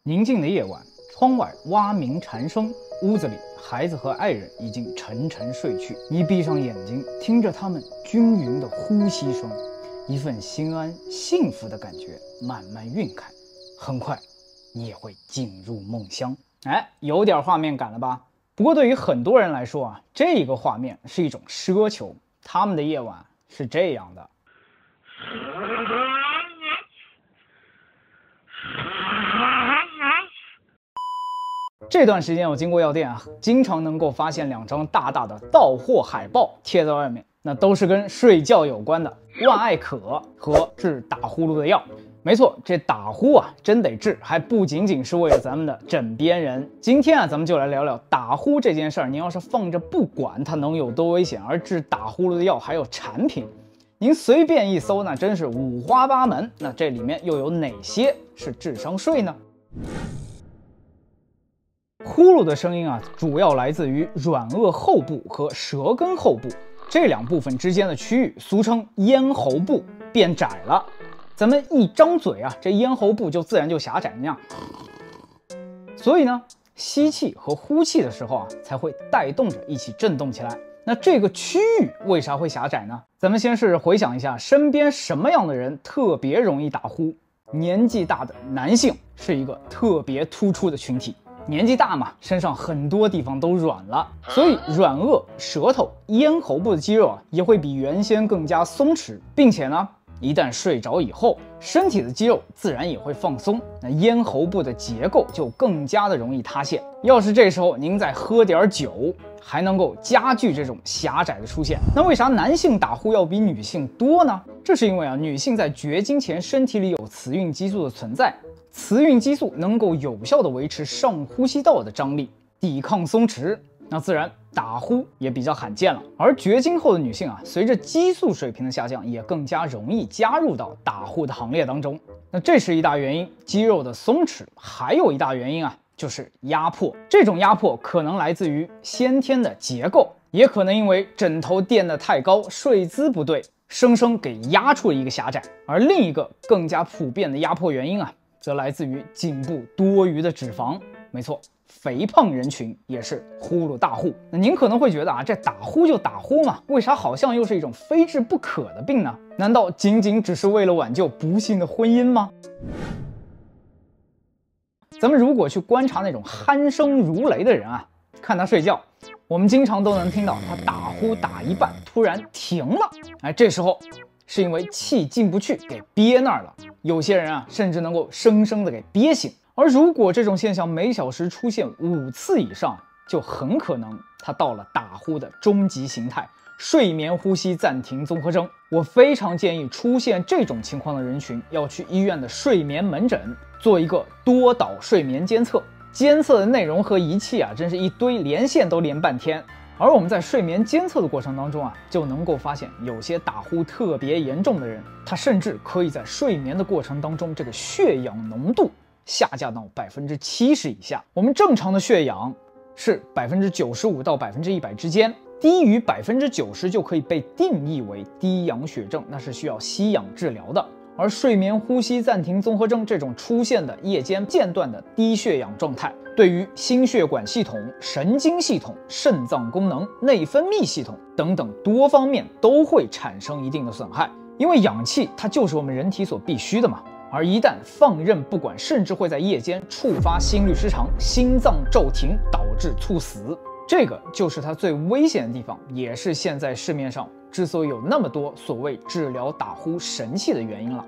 宁静的夜晚，窗外蛙鸣蝉声，屋子里孩子和爱人已经沉沉睡去。你闭上眼睛，听着他们均匀的呼吸声，一份心安幸福的感觉慢慢晕开。很快，你也会进入梦乡。哎，有点画面感了吧？不过对于很多人来说啊，这个画面是一种奢求。他们的夜晚是这样的。这段时间我经过药店啊，经常能够发现2张大大的到货海报贴在外面，那都是跟睡觉有关的，万艾可和治打呼噜的药。没错，这打呼啊真得治，还不仅仅是为了咱们的枕边人。今天啊，咱们就来聊聊打呼这件事儿。您要是放着不管，它能有多危险？而治打呼噜的药还有产品，您随便一搜，那真是五花八门。那这里面又有哪些是智商税呢？呼噜的声音啊，主要来自于软腭后部和舌根后部这2部分之间的区域，俗称咽喉部变窄了。咱们一张嘴啊，这咽喉部就自然就狭窄那样。所以呢，吸气和呼气的时候啊，才会带动着一起震动起来。那这个区域为啥会狭窄呢？咱们先是回想一下，身边什么样的人特别容易打呼？年纪大的男性是一个特别突出的群体。年纪大嘛，身上很多地方都软了，所以软腭、舌头、咽喉部的肌肉啊，也会比原先更加松弛，并且呢，一旦睡着以后，身体的肌肉自然也会放松，那咽喉部的结构就更加的容易塌陷。要是这时候您再喝点酒，还能够加剧这种狭窄的出现。那为啥男性打呼要比女性多呢？这是因为啊，女性在绝经前身体里有雌孕激素的存在。雌孕激素能够有效地维持上呼吸道的张力，抵抗松弛，那自然打呼也比较罕见了。而绝经后的女性啊，随着激素水平的下降，也更加容易加入到打呼的行列当中。那这是一大原因，肌肉的松弛。还有一大原因啊，就是压迫。这种压迫可能来自于先天的结构，也可能因为枕头垫得太高，睡姿不对，生生给压出了一个狭窄。而另一个更加普遍的压迫原因啊，则来自于颈部多余的脂肪。没错，肥胖人群也是呼噜大户。那您可能会觉得啊，这打呼就打呼嘛，为啥好像又是一种非治不可的病呢？难道仅仅只是为了挽救不幸的婚姻吗？咱们如果去观察那种鼾声如雷的人啊，看他睡觉，我们经常都能听到他打呼打一半突然停了。哎，这时候是因为气进不去，给憋那儿了。有些人啊，甚至能够生生的给憋醒。而如果这种现象每小时出现5次以上，就很可能他到了打呼的终极形态——睡眠呼吸暂停综合征。我非常建议出现这种情况的人群要去医院的睡眠门诊做一个多导睡眠监测。监测的内容和仪器啊，真是一堆，连线都连半天。而我们在睡眠监测的过程当中啊，就能够发现有些打呼特别严重的人，他甚至可以在睡眠的过程当中，这个血氧浓度下降到70%以下。我们正常的血氧是95%到100%之间，低于90%就可以被定义为低氧血症，那是需要吸氧治疗的。而睡眠呼吸暂停综合征这种出现的夜间间断的低血氧状态，对于心血管系统、神经系统、肾脏功能、内分泌系统等等多方面都会产生一定的损害。因为氧气它就是我们人体所必须的嘛，而一旦放任不管，甚至会在夜间触发心律失常、心脏骤停，导致猝死。这个就是它最危险的地方，也是现在市面上之所以有那么多所谓治疗打呼神器的原因了。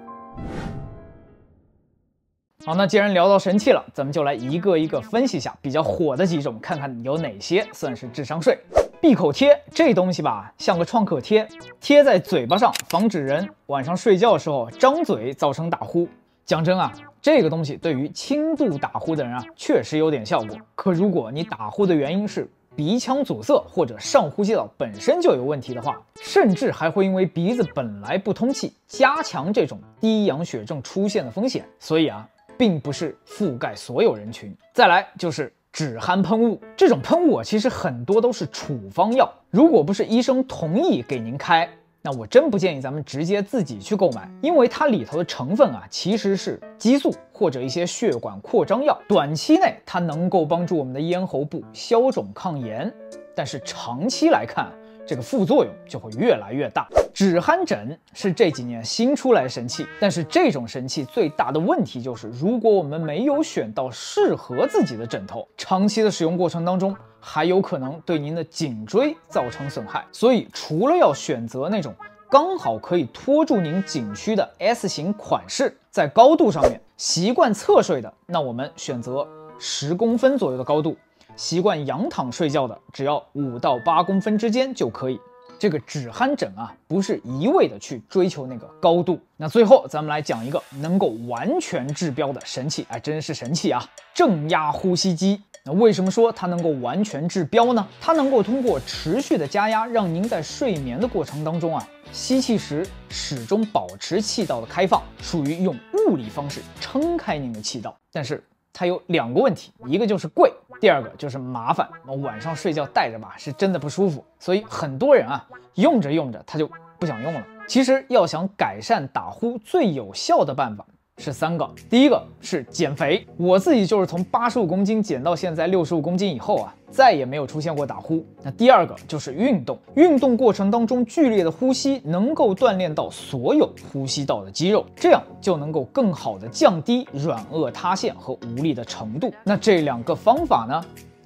好，那既然聊到神器了，咱们就来一个一个分析一下比较火的几种，看看有哪些算是智商税。闭口贴这东西吧，像个创可贴，贴在嘴巴上，防止人晚上睡觉的时候张嘴造成打呼。讲真啊，这个东西对于轻度打呼的人啊，确实有点效果。可如果你打呼的原因是鼻腔阻塞或者上呼吸道本身就有问题的话，甚至还会因为鼻子本来不通气，加强这种低氧血症出现的风险。所以啊，并不是覆盖所有人群。再来就是止鼾喷雾，这种喷雾啊，其实很多都是处方药，如果不是医生同意给您开，那我真不建议咱们直接自己去购买，因为它里头的成分啊，其实是激素或者一些血管扩张药。短期内它能够帮助我们的咽喉部消肿抗炎，但是长期来看，这个副作用就会越来越大。止鼾枕是这几年新出来的神器，但是这种神器最大的问题就是，如果我们没有选到适合自己的枕头，长期的使用过程当中，还有可能对您的颈椎造成损害。所以除了要选择那种刚好可以托住您颈区的 S 型款式，在高度上面习惯侧睡的，那我们选择10公分左右的高度；习惯仰躺睡觉的，只要5到8公分之间就可以。这个止鼾枕啊，不是一味的去追求那个高度。那最后咱们来讲一个能够完全治标的神器，哎，真是神器啊！正压呼吸机。那为什么说它能够完全治标呢？它能够通过持续的加压，让您在睡眠的过程当中啊，吸气时始终保持气道的开放，属于用物理方式撑开您的气道。但是它有2个问题，一个就是贵，第2个就是麻烦。晚上睡觉戴着吧，是真的不舒服。所以很多人啊，用着用着他就不想用了。其实要想改善打呼，最有效的办法是3个。第一个是减肥，我自己就是从85公斤减到现在65公斤以后啊，再也没有出现过打呼。那第2个就是运动，运动过程当中剧烈的呼吸能够锻炼到所有呼吸道的肌肉，这样就能够更好的降低软腭塌陷和无力的程度。那这2个方法呢，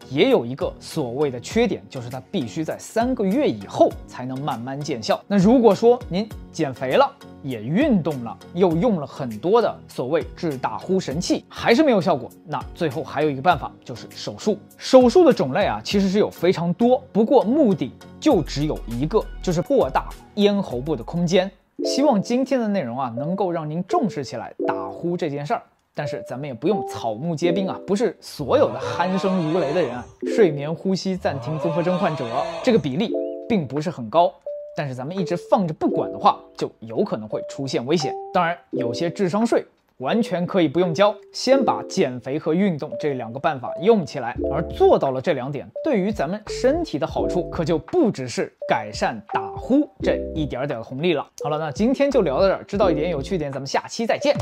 也有一个所谓的缺点，就是它必须在3个月以后才能慢慢见效。那如果说您减肥了，也运动了，又用了很多的所谓治打呼神器，还是没有效果，那最后还有一个办法，就是手术。手术的种类啊，其实是有非常多，不过目的就只有一个，就是扩大咽喉部的空间。希望今天的内容啊，能够让您重视起来打呼这件事儿。但是咱们也不用草木皆兵啊，不是所有的鼾声如雷的人啊，睡眠呼吸暂停综合征患者这个比例并不是很高。但是咱们一直放着不管的话，就有可能会出现危险。当然，有些智商税完全可以不用交，先把减肥和运动这2个办法用起来，而做到了这2点，对于咱们身体的好处可就不只是改善打呼这一点点的红利了。好了，那今天就聊到这儿，知道一点有趣点，咱们下期再见。